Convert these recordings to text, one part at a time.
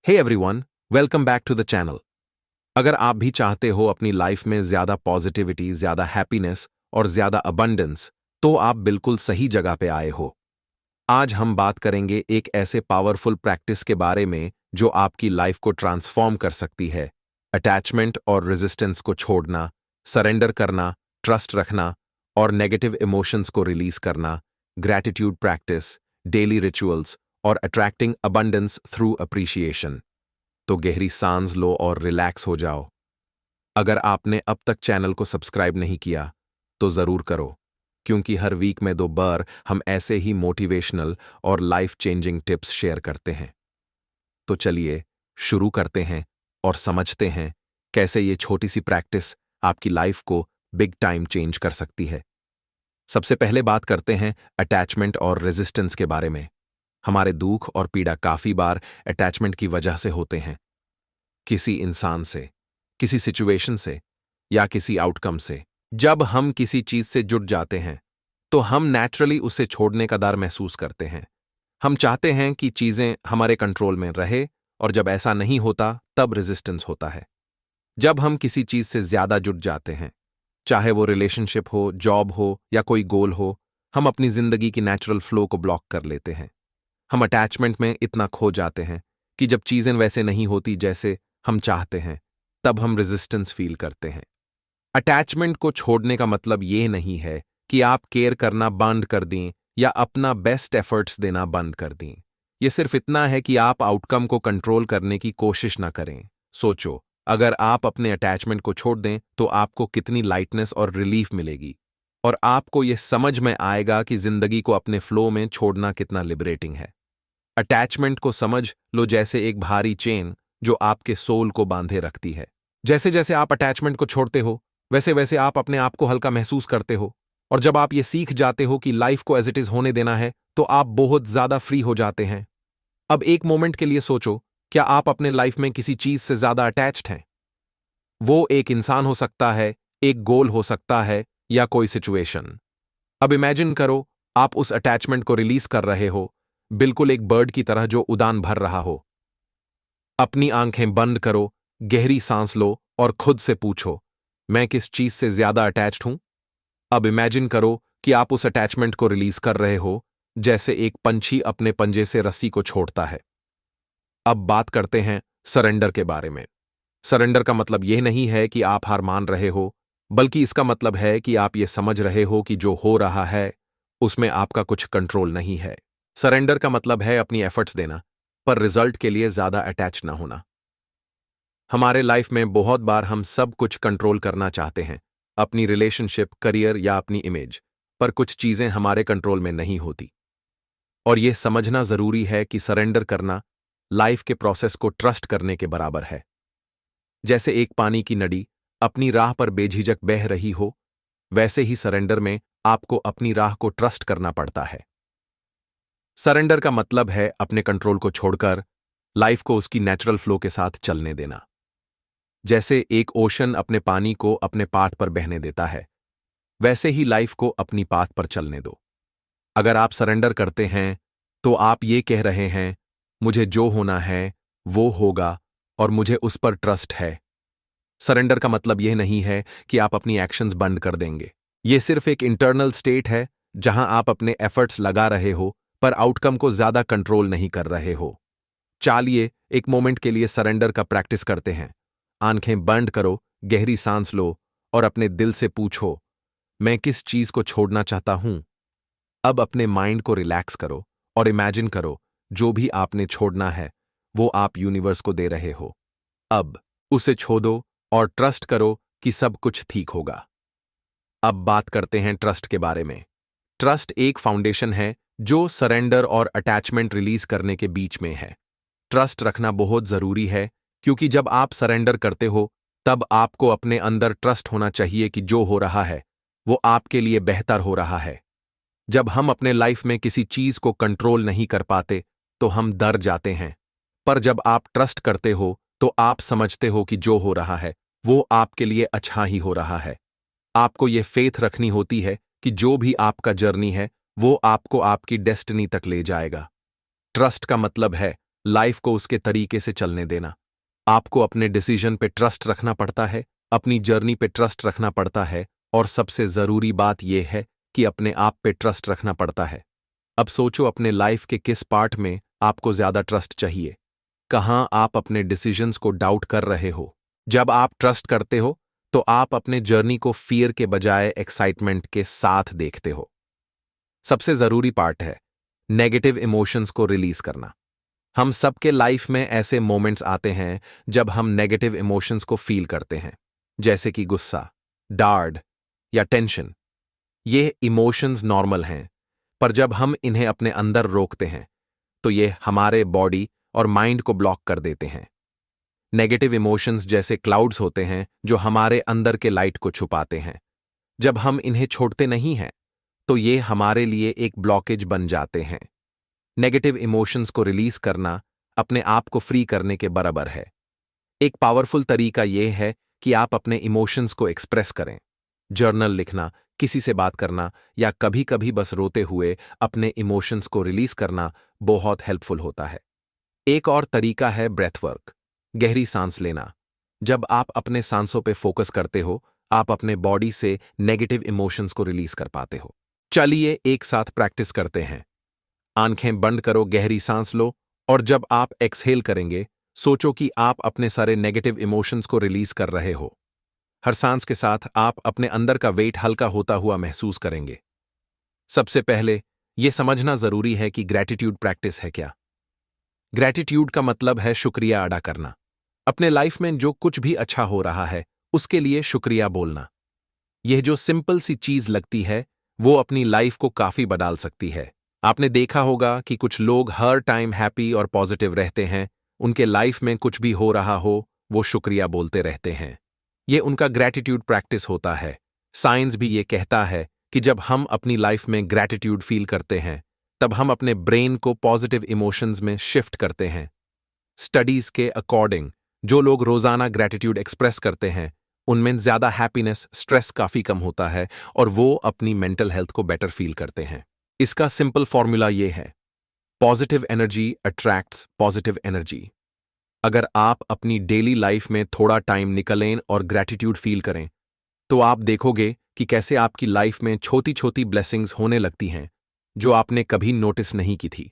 Hey everyone, welcome back to the channel. अगर आप भी चाहते हो अपनी लाइफ में ज्यादा पॉजिटिविटी, ज्यादा हैप्पीनेस और ज्यादा अबंडेंस, तो आप बिल्कुल सही जगह पे आए हो। आज हम बात करेंगे एक ऐसे पावरफुल प्रैक्टिस के बारे में जो आपकी लाइफ को ट्रांसफॉर्म कर सकती है। अटैचमेंट और रेजिस्टेंस को छोड़ना, सरेंडर करना, ट्रस्ट रखना और नेगेटिव इमोशंस को रिलीज करना, ग्रैटिट्यूड प्रैक्टिस, डेली रिचुअल्स और अट्रैक्टिंग अबंडेंस थ्रू अप्रिशिएशन। तो गहरी सांस लो और रिलैक्स हो जाओ। अगर आपने अब तक चैनल को सब्सक्राइब नहीं किया तो जरूर करो, क्योंकि हर वीक में 2 बार हम ऐसे ही मोटिवेशनल और लाइफ चेंजिंग टिप्स शेयर करते हैं। तो चलिए शुरू करते हैं और समझते हैं कैसे ये छोटी सी प्रैक्टिस आपकी लाइफ को बिग टाइम चेंज कर सकती है। सबसे पहले बात करते हैं अटैचमेंट और रेजिस्टेंस के बारे में। हमारे दुख और पीड़ा काफी बार अटैचमेंट की वजह से होते हैं। किसी इंसान से, किसी सिचुएशन से या किसी आउटकम से। जब हम किसी चीज से जुड़ जाते हैं तो हम नेचुरली उसे छोड़ने का डर महसूस करते हैं। हम चाहते हैं कि चीजें हमारे कंट्रोल में रहे, और जब ऐसा नहीं होता तब रेजिस्टेंस होता है। जब हम किसी चीज से ज्यादा जुड़ जाते हैं, चाहे वो रिलेशनशिप हो, जॉब हो या कोई गोल हो, हम अपनी जिंदगी की नेचुरल फ्लो को ब्लॉक कर लेते हैं। हम अटैचमेंट में इतना खो जाते हैं कि जब चीजें वैसे नहीं होती जैसे हम चाहते हैं, तब हम रेजिस्टेंस फील करते हैं। अटैचमेंट को छोड़ने का मतलब ये नहीं है कि आप केयर करना बंद कर दें या अपना बेस्ट एफर्ट्स देना बंद कर दें। ये सिर्फ इतना है कि आप आउटकम को कंट्रोल करने की कोशिश ना करें। सोचो, अगर आप अपने अटैचमेंट को छोड़ दें तो आपको कितनी लाइटनेस और रिलीफ मिलेगी, और आपको यह समझ में आएगा कि जिंदगी को अपने फ्लो में छोड़ना कितना लिबरेटिंग है। अटैचमेंट को समझ लो जैसे एक भारी चेन जो आपके सोल को बांधे रखती है। जैसे जैसे आप अटैचमेंट को छोड़ते हो, वैसे वैसे आप अपने आप को हल्का महसूस करते हो, और जब आप ये सीख जाते हो कि लाइफ को एज इट इज होने देना है, तो आप बहुत ज्यादा फ्री हो जाते हैं। अब एक मोमेंट के लिए सोचो, क्या आप अपने लाइफ में किसी चीज से ज्यादा अटैच्ड हैं? वो एक इंसान हो सकता है, एक गोल हो सकता है, या कोई सिचुएशन। अब इमेजिन करो, आप उस अटैचमेंट को रिलीज कर रहे हो, बिल्कुल एक बर्ड की तरह जो उड़ान भर रहा हो। अपनी आंखें बंद करो, गहरी सांस लो और खुद से पूछो, मैं किस चीज से ज्यादा अटैच्ड हूं? अब इमेजिन करो कि आप उस अटैचमेंट को रिलीज कर रहे हो, जैसे एक पंछी अपने पंजे से रस्सी को छोड़ता है। अब बात करते हैं सरेंडर के बारे में। सरेंडर का मतलब यह नहीं है कि आप हार मान रहे हो, बल्कि इसका मतलब है कि आप ये समझ रहे हो कि जो हो रहा है उसमें आपका कुछ कंट्रोल नहीं है। सरेंडर का मतलब है अपनी एफर्ट्स देना, पर रिजल्ट के लिए ज्यादा अटैच ना होना। हमारे लाइफ में बहुत बार हम सब कुछ कंट्रोल करना चाहते हैं, अपनी रिलेशनशिप, करियर या अपनी इमेज, पर कुछ चीजें हमारे कंट्रोल में नहीं होती। और यह समझना जरूरी है कि सरेंडर करना लाइफ के प्रोसेस को ट्रस्ट करने के बराबर है। जैसे एक पानी की नदी अपनी राह पर बेझिझक बह रही हो, वैसे ही सरेंडर में आपको अपनी राह को ट्रस्ट करना पड़ता है। सरेंडर का मतलब है अपने कंट्रोल को छोड़कर लाइफ को उसकी नेचुरल फ्लो के साथ चलने देना। जैसे एक ओशन अपने पानी को अपने पाथ पर बहने देता है, वैसे ही लाइफ को अपनी पाथ पर चलने दो। अगर आप सरेंडर करते हैं तो आप ये कह रहे हैं, मुझे जो होना है वो होगा और मुझे उस पर ट्रस्ट है। सरेंडर का मतलब यह नहीं है कि आप अपनी एक्शंस बंद कर देंगे। यह सिर्फ एक इंटरनल स्टेट है जहां आप अपने एफर्ट्स लगा रहे हो, पर आउटकम को ज्यादा कंट्रोल नहीं कर रहे हो। चलिए एक मोमेंट के लिए सरेंडर का प्रैक्टिस करते हैं। आंखें बंद करो, गहरी सांस लो और अपने दिल से पूछो, मैं किस चीज को छोड़ना चाहता हूं? अब अपने माइंड को रिलैक्स करो और इमेजिन करो, जो भी आपने छोड़ना है वो आप यूनिवर्स को दे रहे हो। अब उसे छोड़ो और ट्रस्ट करो कि सब कुछ ठीक होगा। अब बात करते हैं ट्रस्ट के बारे में। ट्रस्ट एक फाउंडेशन है जो सरेंडर और अटैचमेंट रिलीज करने के बीच में है। ट्रस्ट रखना बहुत जरूरी है, क्योंकि जब आप सरेंडर करते हो तब आपको अपने अंदर ट्रस्ट होना चाहिए कि जो हो रहा है वो आपके लिए बेहतर हो रहा है। जब हम अपने लाइफ में किसी चीज को कंट्रोल नहीं कर पाते तो हम डर जाते हैं, पर जब आप ट्रस्ट करते हो तो आप समझते हो कि जो हो रहा है वो आपके लिए अच्छा ही हो रहा है। आपको ये फेथ रखनी होती है कि जो भी आपका जर्नी है वो आपको आपकी डेस्टिनी तक ले जाएगा। ट्रस्ट का मतलब है लाइफ को उसके तरीके से चलने देना। आपको अपने डिसीजन पे ट्रस्ट रखना पड़ता है, अपनी जर्नी पे ट्रस्ट रखना पड़ता है, और सबसे जरूरी बात यह है कि अपने आप पे ट्रस्ट रखना पड़ता है। अब सोचो अपने लाइफ के किस पार्ट में आपको ज्यादा ट्रस्ट चाहिए, कहां आप अपने डिसीजंस को डाउट कर रहे हो। जब आप ट्रस्ट करते हो तो आप अपने जर्नी को फियर के बजाय एक्साइटमेंट के साथ देखते हो। सबसे जरूरी पार्ट है नेगेटिव इमोशंस को रिलीज करना। हम सबके लाइफ में ऐसे मोमेंट्स आते हैं जब हम नेगेटिव इमोशंस को फील करते हैं, जैसे कि गुस्सा, डार्ड या टेंशन। ये इमोशंस नॉर्मल हैं, पर जब हम इन्हें अपने अंदर रोकते हैं तो ये हमारे बॉडी और माइंड को ब्लॉक कर देते हैं। नेगेटिव इमोशंस जैसे क्लाउड्स होते हैं जो हमारे अंदर के लाइट को छुपाते हैं। जब हम इन्हें छोड़ते नहीं हैं तो ये हमारे लिए एक ब्लॉकेज बन जाते हैं। नेगेटिव इमोशंस को रिलीज करना अपने आप को फ्री करने के बराबर है। एक पावरफुल तरीका यह है कि आप अपने इमोशंस को एक्सप्रेस करें। जर्नल लिखना, किसी से बात करना या कभी कभी बस रोते हुए अपने इमोशंस को रिलीज करना बहुत हेल्पफुल होता है। एक और तरीका है ब्रेथ वर्क, गहरी सांस लेना। जब आप अपने सांसों पे फोकस करते हो, आप अपने बॉडी से नेगेटिव इमोशंस को रिलीज कर पाते हो। चलिए एक साथ प्रैक्टिस करते हैं। आंखें बंद करो, गहरी सांस लो, और जब आप एक्सहेल करेंगे, सोचो कि आप अपने सारे नेगेटिव इमोशंस को रिलीज कर रहे हो। हर सांस के साथ आप अपने अंदर का वेट हल्का होता हुआ महसूस करेंगे। सबसे पहले यह समझना जरूरी है कि ग्रैटिट्यूड प्रैक्टिस है क्या। ग्रैटिट्यूड का मतलब है शुक्रिया अदा करना। अपने लाइफ में जो कुछ भी अच्छा हो रहा है उसके लिए शुक्रिया बोलना। यह जो सिंपल सी चीज लगती है वो अपनी लाइफ को काफी बदल सकती है। आपने देखा होगा कि कुछ लोग हर टाइम हैप्पी और पॉजिटिव रहते हैं, उनके लाइफ में कुछ भी हो रहा हो वो शुक्रिया बोलते रहते हैं। ये उनका ग्रैटिट्यूड प्रैक्टिस होता है। साइंस भी ये कहता है कि जब हम अपनी लाइफ में ग्रैटिट्यूड फील करते हैं तब हम अपने ब्रेन को पॉजिटिव इमोशंस में शिफ्ट करते हैं। स्टडीज के अकॉर्डिंग जो लोग रोजाना ग्रैटिट्यूड एक्सप्रेस करते हैं उनमें ज्यादा हैप्पीनेस, स्ट्रेस काफी कम होता है और वो अपनी मेंटल हेल्थ को बेटर फील करते हैं। इसका सिंपल फॉर्मूला ये है, positive energy attracts positive energy. अगर आप अपनी डेली लाइफ में थोड़ा टाइम निकलें और ग्रैटिट्यूड फील करें तो आप देखोगे कि कैसे आपकी लाइफ में छोटी छोटी ब्लेसिंग्स होने लगती हैं जो आपने कभी नोटिस नहीं की थी।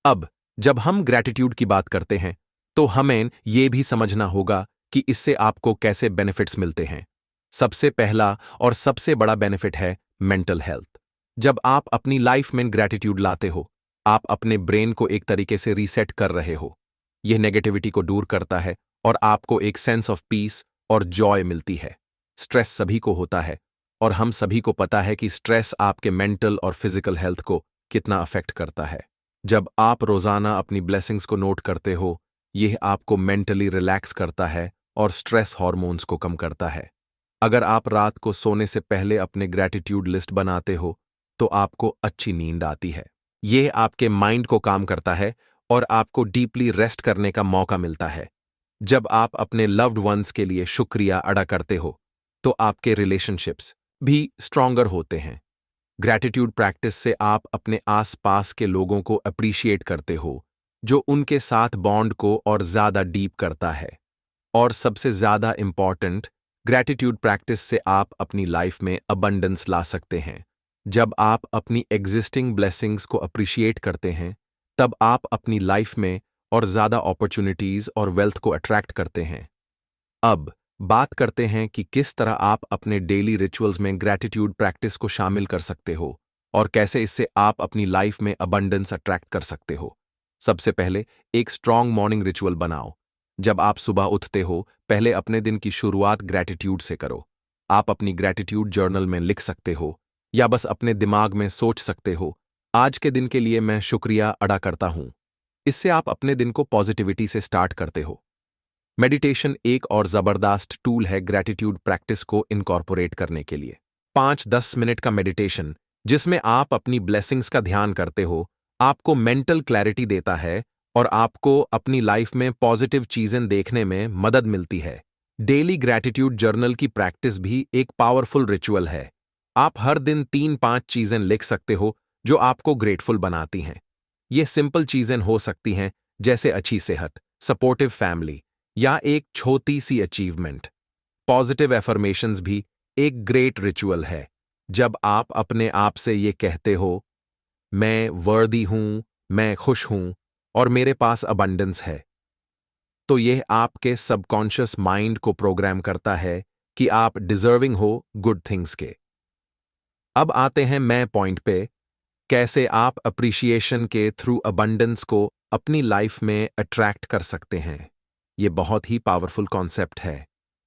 अब जब हम ग्रैटिट्यूड की बात करते हैं तो हमें यह भी समझना होगा कि इससे आपको कैसे बेनिफिट्स मिलते हैं। सबसे पहला और सबसे बड़ा बेनिफिट है मेंटल हेल्थ। जब आप अपनी लाइफ में ग्रैटिट्यूड लाते हो, आप अपने ब्रेन को एक तरीके से रीसेट कर रहे हो। यह नेगेटिविटी को दूर करता है और आपको एक सेंस ऑफ पीस और जॉय मिलती है। स्ट्रेस सभी को होता है और हम सभी को पता है कि स्ट्रेस आपके मेंटल और फिजिकल हेल्थ को कितना अफेक्ट करता है। जब आप रोजाना अपनी ब्लेसिंग्स को नोट करते हो, यह आपको मेंटली रिलैक्स करता है और स्ट्रेस हार्मोन्स को कम करता है। अगर आप रात को सोने से पहले अपने ग्रैटिट्यूड लिस्ट बनाते हो तो आपको अच्छी नींद आती है। यह आपके माइंड को काम करता है और आपको डीपली रेस्ट करने का मौका मिलता है। जब आप अपने लव्ड वंस के लिए शुक्रिया अदा करते हो तो आपके रिलेशनशिप्स भी स्ट्रॉन्गर होते हैं। ग्रैटिट्यूड प्रैक्टिस से आप अपने आसपास के लोगों को अप्रिशिएट करते हो, जो उनके साथ बॉन्ड को और ज्यादा डीप करता है। और सबसे ज्यादा इंपॉर्टेंट, ग्रैटिट्यूड प्रैक्टिस से आप अपनी लाइफ में अबंडेंस ला सकते हैं। जब आप अपनी एग्जिस्टिंग ब्लेसिंग्स को अप्रिशिएट करते हैं तब आप अपनी लाइफ में और ज्यादा अपॉर्चुनिटीज और वेल्थ को अट्रैक्ट करते हैं। अब बात करते हैं कि किस तरह आप अपने डेली रिचुअल्स में ग्रैटिट्यूड प्रैक्टिस को शामिल कर सकते हो और कैसे इससे आप अपनी लाइफ में अबंडेंस अट्रैक्ट कर सकते हो। सबसे पहले एक स्ट्रॉन्ग मॉर्निंग रिचुअल बनाओ। जब आप सुबह उठते हो, पहले अपने दिन की शुरुआत ग्रैटिट्यूड से करो। आप अपनी ग्रैटिट्यूड जर्नल में लिख सकते हो या बस अपने दिमाग में सोच सकते हो, आज के दिन के लिए मैं शुक्रिया अदा करता हूं। इससे आप अपने दिन को पॉजिटिविटी से स्टार्ट करते हो। मेडिटेशन एक और जबरदस्त टूल है ग्रैटिट्यूड प्रैक्टिस को इनकॉर्पोरेट करने के लिए। 5-10 मिनट का मेडिटेशन जिसमें आप अपनी ब्लेसिंग्स का ध्यान करते हो, आपको मेंटल क्लैरिटी देता है और आपको अपनी लाइफ में पॉजिटिव चीजें देखने में मदद मिलती है। डेली ग्रैटिट्यूड जर्नल की प्रैक्टिस भी एक पावरफुल रिचुअल है। आप हर दिन 3-5 चीजें लिख सकते हो जो आपको ग्रेटफुल बनाती हैं। ये सिंपल चीजें हो सकती हैं जैसे अच्छी सेहत, सपोर्टिव फैमिली या एक छोटी सी अचीवमेंट। पॉजिटिव एफर्मेशंस भी एक ग्रेट रिचुअल है। जब आप अपने आप से ये कहते हो, मैं वर्दी हूं, मैं खुश हूं और मेरे पास अबंडेंस है, तो यह आपके सबकॉन्शियस माइंड को प्रोग्राम करता है कि आप डिजर्विंग हो गुड थिंग्स के। अब आते हैं मैं पॉइंट पे, कैसे आप अप्रिशिएशन के थ्रू अबंडेंस को अपनी लाइफ में अट्रैक्ट कर सकते हैं। ये बहुत ही पावरफुल कॉन्सेप्ट है।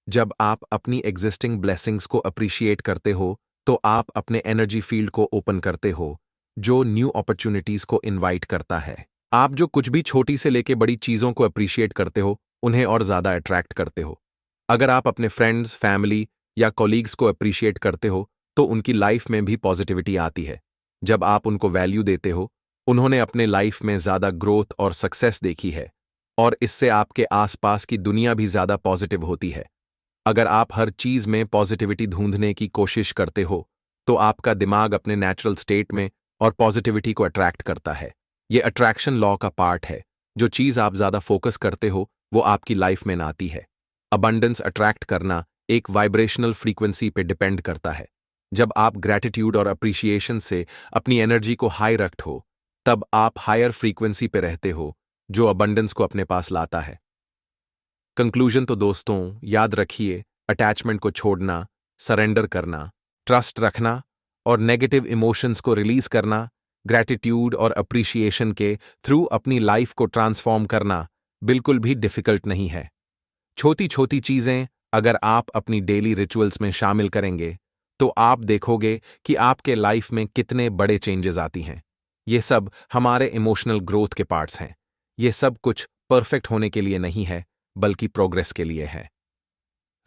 जब आप अपनी एग्जिस्टिंग ब्लेसिंग्स को अप्रिशिएट करते हो, तो आप अपने एनर्जी फील्ड को ओपन करते हो, जो न्यू अपॉर्चुनिटीज को इनवाइट करता है। आप जो कुछ भी छोटी से लेके बड़ी चीजों को अप्रिशिएट करते हो, उन्हें और ज्यादा अट्रैक्ट करते हो। अगर आप अपने फ्रेंड्स, फैमिली या कॉलीग्स को अप्रिशिएट करते हो, तो उनकी लाइफ में भी पॉजिटिविटी आती है। जब आप उनको वैल्यू देते हो, उन्होंने अपने लाइफ में ज्यादा ग्रोथ और सक्सेस देखी है, और इससे आपके आसपास की दुनिया भी ज्यादा पॉजिटिव होती है। अगर आप हर चीज में पॉजिटिविटी ढूंढने की कोशिश करते हो, तो आपका दिमाग अपने नेचुरल स्टेट में और पॉजिटिविटी को अट्रैक्ट करता है। ये अट्रैक्शन लॉ का पार्ट है। जो चीज आप ज्यादा फोकस करते हो, वो आपकी लाइफ में आती है। अबंडेंस अट्रैक्ट करना एक वाइब्रेशनल फ्रीक्वेंसी पे डिपेंड करता है। जब आप ग्रैटिट्यूड और अप्रिशिएशन से अपनी एनर्जी को हाई रखते हो, तब आप हायर फ्रीक्वेंसी पे रहते हो, जो अबंडेंस को अपने पास लाता है। कंक्लूजन तो दोस्तों, याद रखिए, अटैचमेंट को छोड़ना, सरेंडर करना, ट्रस्ट रखना और नेगेटिव इमोशंस को रिलीज करना, ग्रैटिट्यूड और अप्रिशिएशन के थ्रू अपनी लाइफ को ट्रांसफॉर्म करना बिल्कुल भी डिफिकल्ट नहीं है। छोटी छोटी चीजें अगर आप अपनी डेली रिचुअल्स में शामिल करेंगे, तो आप देखोगे कि आपके लाइफ में कितने बड़े चेंजेस आती हैं। ये सब हमारे इमोशनल ग्रोथ के पार्ट्स हैं। ये सब कुछ परफेक्ट होने के लिए नहीं है, बल्कि प्रोग्रेस के लिए है।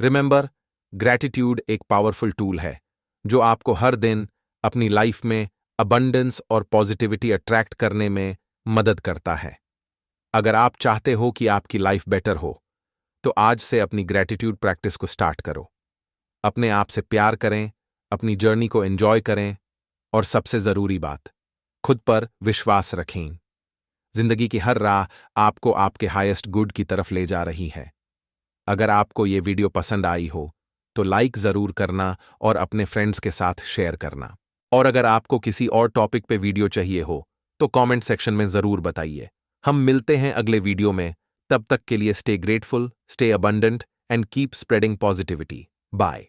रिमेंबर, ग्रैटिट्यूड एक पावरफुल टूल है, जो आपको हर दिन अपनी लाइफ में अबंडेंस और पॉजिटिविटी अट्रैक्ट करने में मदद करता है। अगर आप चाहते हो कि आपकी लाइफ बेटर हो, तो आज से अपनी ग्रैटिट्यूड प्रैक्टिस को स्टार्ट करो। अपने आप से प्यार करें, अपनी जर्नी को एंजॉय करें और सबसे जरूरी बात, खुद पर विश्वास रखें। जिंदगी की हर राह आपको आपके हाईएस्ट गुड की तरफ ले जा रही है। अगर आपको ये वीडियो पसंद आई हो, तो लाइक जरूर करना और अपने फ्रेंड्स के साथ शेयर करना। और अगर आपको किसी और टॉपिक पे वीडियो चाहिए हो, तो कमेंट सेक्शन में जरूर बताइए। हम मिलते हैं अगले वीडियो में। तब तक के लिए stay grateful, stay abundant and keep spreading positivity. Bye.